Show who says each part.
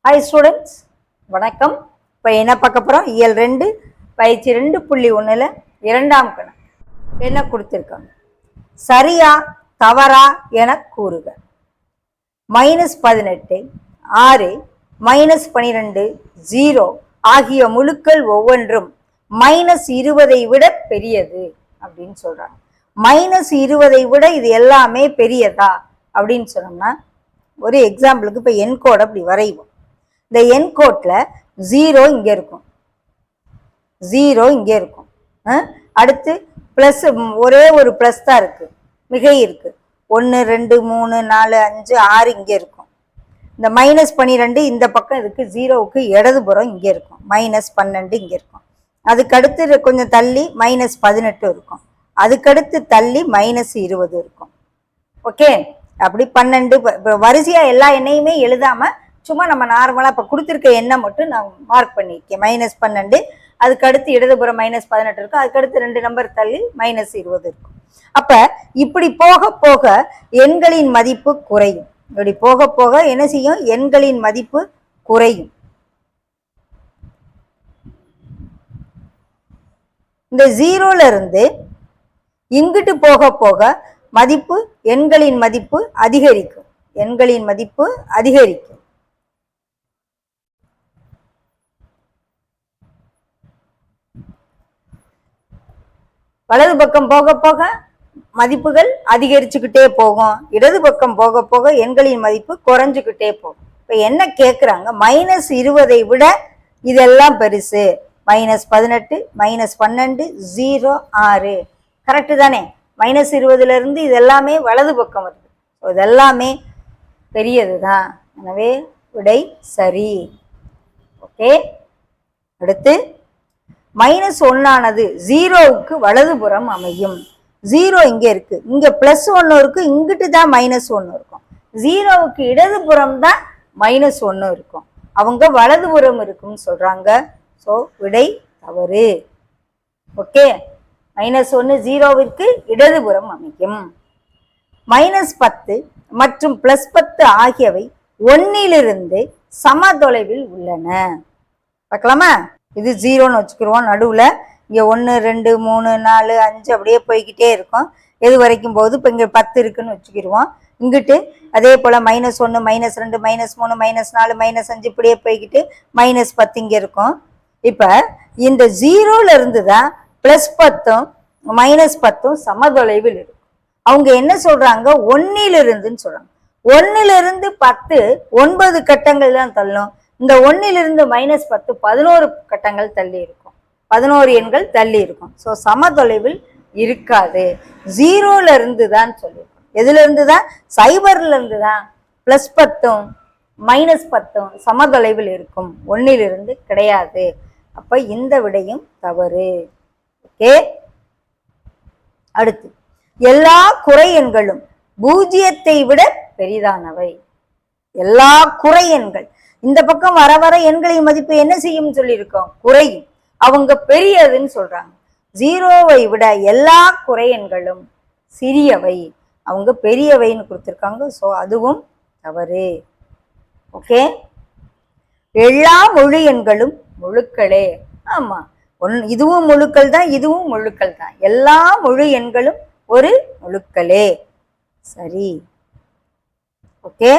Speaker 1: Hi students, வணக்கம். இப்போ என்ன பார்க்க போகிறோம்? இயல் 2 பயிற்சி 2.1ல் இரண்டாம் கணக்கு என்ன கொடுத்துருக்காங்க? சரியா தவறா என கூறுக. -18, 6, -12, 0 ஆகிய முழுக்கள் ஒவ்வொன்றும் -20 விட பெரியது அப்படின்னு சொல்றாங்க. -20 விட இது எல்லாமே பெரியதா அப்படின்னு சொன்னோம்னா, ஒரு எக்ஸாம்பிளுக்கு இப்போ என்கோட் அப்படி வரைவோம். இந்த என்கோட்ல 0 இங்கே இருக்கும், 0 இங்கே இருக்கும். அடுத்து ப்ளஸ், ஒரே ஒரு ப்ளஸ் தான் இருக்கு, மிகை இருக்கு. 1, 2, 3, 4, 5, 6 இங்கே இருக்கும். இந்த -12 இந்த பக்கம் இருக்கு, 0வுக்கு இடதுபுறம் இங்கே இருக்கும். -12 இங்கே இருக்கும். அதுக்கடுத்து கொஞ்சம் தள்ளி -18 இருக்கும். அதுக்கடுத்து தள்ளி -20 இருக்கும். ஓகே, அப்படி 12 வரிசையா எல்லா எண்ணையுமே எழுதாம சும்மா நம்ம நார்மலா இப்ப கொடுத்துருக்க எண்ணெய் மட்டும் நான் மார்க் பண்ணியிருக்கேன். -12, அதுக்கடுத்து இடதுபுறம் -18 இருக்கும். அதுக்கடுத்து 2 நம்பர் தள்ளி -20 இருக்கும். அப்ப இப்படி போக போக எண்களின் மதிப்பு குறையும். இப்படி போக போக என்ன செய்யும்? எண்களின் மதிப்பு குறையும். இந்த 0ல இருந்து இங்கிட்டு போக போக மதிப்பு, எண்களின் மதிப்பு அதிகரிக்கும். எண்களின் மதிப்பு அதிகரிக்கும். வலது பக்கம் போக போக மதிப்புகள் அதிகரிச்சுக்கிட்டே போகும். இடது பக்கம் போக போக எண்களின் மதிப்பு குறைஞ்சுக்கிட்டே போகும். இப்ப என்ன கேட்குறாங்க? -20 விட இதெல்லாம் பெருசு. -18, -12, 0, 6 கரெக்டு தானே? -20ல இருந்து இது எல்லாமே வலது பக்கம் வருது. இதெல்லாமே பெரியது தான். எனவே விடை சரி. ஓகே, அடுத்து -1ஆனது 0வுக்கு வலதுபுறம் அமையும். 0 இங்க இருக்கு, இங்க +1 இருக்கு, இங்கிட்டு தான் -1 இருக்கும். 0வுக்கு இடதுபுறம் தான் -1 இருக்கும். அவங்க வலதுபுறம் இருக்குன்னு சொல்றாங்க. ஸோ விடை தவறு. ஓகே, -1 0விற்கு இடதுபுறம் அமையும். -10 மற்றும் +10 ஆகியவை 1லிருந்து சம தொலைவில் உள்ளன. பார்க்கலாமா? இது 0ன்னு வச்சுக்கிடுவோம். நடுவில் இங்கே 1, 2, 3, 4, 5 அப்படியே போய்கிட்டே இருக்கும். எது வரைக்கும் போகுது? இப்போ இங்கே 10 இருக்குன்னு வச்சுக்கிடுவோம். இங்கிட்டு அதே போல் -1, -2, -3, -4, -5 இப்படியே போய்கிட்டு -10 இங்கே இருக்கும். இப்போ இந்த 0ல இருந்து தான் +10ம் -10ம் சமதொலைவில் இருக்கும். அவங்க என்ன சொல்றாங்க? 1லிருந்துன்னு சொல்றாங்க. 1லிருந்து 10 9 கட்டங்கள் தான் தள்ளும். இந்த 1லிருந்து -10 11 கட்டங்கள் தள்ளி இருக்கும், 11 எண்கள் தள்ளி இருக்கும். ஸோ சமதொலைவில் இருக்காது. 0ல இருந்து தான் சொல்லியிருக்கோம். எதுல இருந்து தான்? 0ல இருந்து தான் +10ம் -10ம் சமதொலைவில் இருக்கும், 1லிருந்து கிடையாது. அப்ப இந்த விடையும் தவறு. ஓகே, அடுத்து எல்லா குறை எண்களும் 0த்தை விட பெரிதானவை. எல்லா குறை எண்கள் இந்த பக்கம் வர வர எண்களின் மதிப்பு என்ன செய்யும் சொல்லியிருக்கோம்? குறையும். அவங்க பெரியதுன்னு சொல்றாங்க. 0வை விட எல்லா குறை எண்களும் சிறியவை. அவங்க பெரியவைன்னு கொடுத்துருக்காங்க. ஸோ அதுவும் தவறு. ஓகே, எல்லா முழு எண்களும் முழுக்களே. ஆமா, இதுவும் முழுக்கள் தான், இதுவும் முழுக்கள் தான். எல்லா முழு எண்களும் ஒரு முழுக்களே. சரி. ஓகே.